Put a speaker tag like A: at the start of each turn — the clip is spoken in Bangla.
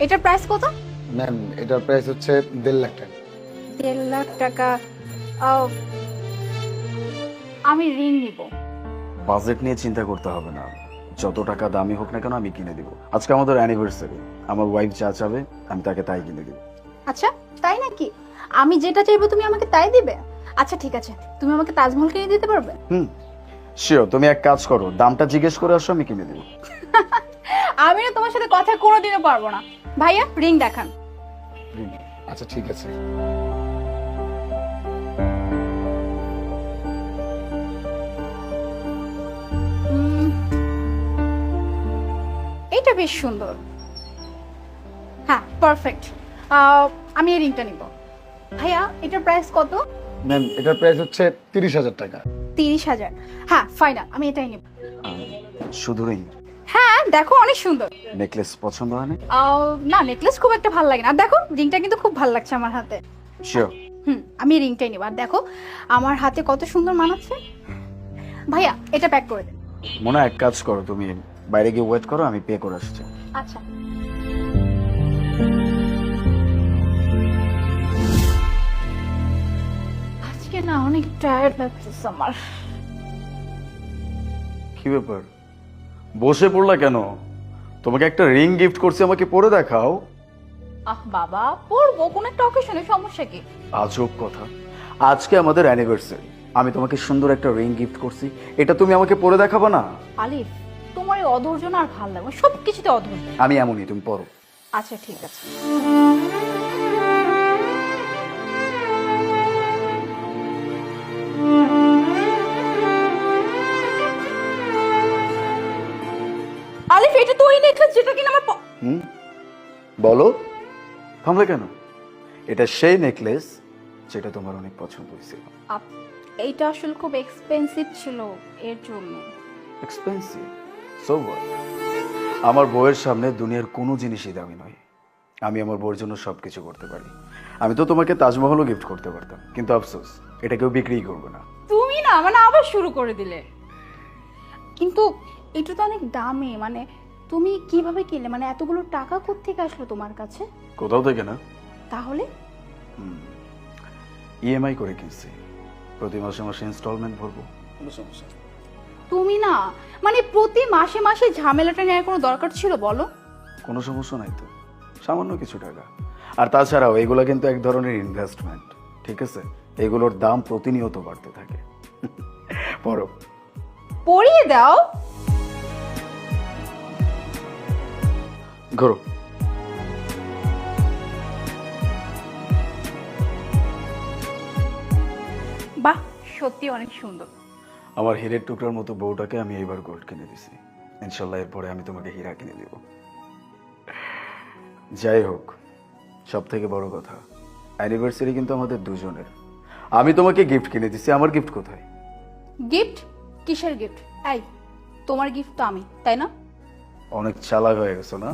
A: এটার প্রাইস কত?
B: ম্যাম এটার প্রাইস হচ্ছে 1.5 লাখ টাকা।
A: 1.5 লাখ টাকা। আহ, আমি ঋণ নিব।
C: বাজেট নিয়ে চিন্তা করতে হবে না, যত টাকা দামি হোক না কেন আমি কিনে দিব। আজকে আমাদের অ্যানিভার্সারি, আমার ওয়াইফ যা চাবে আমি তাকে তাই কিনে দিব।
A: আচ্ছা তাই নাকি? আমি যেটা চাইবো তুমি আমাকে তাই দিবে? আচ্ছা ঠিক আছে, তুমি আমাকে তাজমহল কিনে দিতে পারবে?
C: শিওর, তুমি এক কাজ করো, দামটা জিজ্ঞেস করে আসো, আমি কিনে দিব।
A: আমি না তোমার সাথে কথা কোনোদিনও পারবো না। ভাইয়া রিং দেখান।
B: আচ্ছা ঠিক আছে।
A: উম, এটা বেশ সুন্দর। হ্যাঁ পারফেক্ট। আমি এই রিংটা নিব। ভাইয়া এটার প্রাইস কত?
B: ম্যাম এটার প্রাইস হচ্ছে 30,000 টাকা।
A: 30,000। হ্যাঁ ফাইনাল, আমি এটাই নিব।
C: শুধু রিং?
A: হ্যাঁ দেখো অনেক সুন্দর।
C: নেকলেস পছন্দ হয় না?
A: না নেকলেস খুব একটা ভালো লাগে না, আর দেখো রিংটা কিন্তু খুব ভালো লাগছে আমার হাতে।
C: শিওর।
A: আমি রিংটাই নিব। আর দেখো আমার হাতে কত সুন্দর মানাচ্ছে। ভাইয়া এটা প্যাক করে দেন।
C: মনে এক কাজ করো, তুমি বাইরে গিয়ে ওয়েট করো, আমি পে করে আসছি।
A: আচ্ছা। আজকে না অনেক টায়ার্ড লাগতেছে আমার।
C: কি ব্যাপার, বসে পড়লা কেন? তোমাকে একটা রিং গিফট করছি, আমাকে পরে দেখাও।
A: বাবা পড়বো, কোন একটা অকেশনে, সমস্যা কি?
C: আজব কথা, আজকে আমাদের অ্যানিভার্সারি, আমি তোমাকে সুন্দর একটা রিং গিফট করছি, এটা তুমি আমাকে পরে দেখাবা না?
A: আলিফ তোমার এই অধৈর্য না আর ভালো লাগে, সব কিছুতে অধৈর্য।
C: আমি এমনই, তুমি পরো।
A: আচ্ছা ঠিক আছে। আলিফ এটা তো ওই নেকলেস যেটা কিনা আমার
C: বলো, থামলে কেন? এটা সেই নেকলেস যেটা তোমার অনেক পছন্দ হয়েছিল।
A: এইটা আসলে খুব এক্সপেন্সিভ ছিল, এর জন্য।
C: এক্সপেন্সিভ? So what? আমার বউয়ের সামনে দুনিয়ার কোনো জিনিসই দামি নয়। আমি আমার বউয়ের জন্য সবকিছু করতে পারি। আমি তো তোমাকে তাজমহলও গিফট করতে পারতাম, কিন্তু আফসোস এটা কেউ বিক্রিই করবে না।
A: তুমি না মানে আবার শুরু করে দিলে। কিন্তু এটা তো অনেক দামি, মানে তুমি কিভাবে কিনলে? মানে এতগুলো টাকা কোত্থেকে আসলো তোমার কাছে?
C: কোথাও থেকে না,
A: তাহলে?
C: ইএমআই করে কিনছি, প্রতি মাসে মাসে ইনস্টলমেন্ট ভরবো, কোনো সমস্যা নেই।
A: তুমি না মানে প্রতি মাসে মাসে ঝামেলাটা নেওয়ার কোনো দরকার ছিল বলো?
C: কোনো সমস্যা নাই তো, সামান্য কিছু টাকা। আর তাছাড়াও এগুলো কিন্তু এক ধরনের ইনভেস্টমেন্ট, ঠিক আছে? এগুলোর দাম প্রতিনিয়ত বাড়তে থাকে। পড়ো।
A: পরিয়ে দাও।
C: ঘোরো।
A: বাহ সত্যি অনেক সুন্দর।
C: আমার হীরের টুকরার মতো বউটাকে আমি এবার গোল্ড কিনে দিছি, ইনশাল্লাহ এরপরে আমি তোমাকে হীরা কিনে দেব। যাই হোক, সব থেকে বড় কথা, অ্যানিভার্সারি কিন্তু আমাদের দুজনের। আমি তোমাকে গিফট কিনে দিছি, আমার গিফট কোথায়?
A: গিফট? কিসের গিফট? এই তোমার গিফট তো আমি, তাই না?
C: অনেক চালাক হয়ে গেছো না?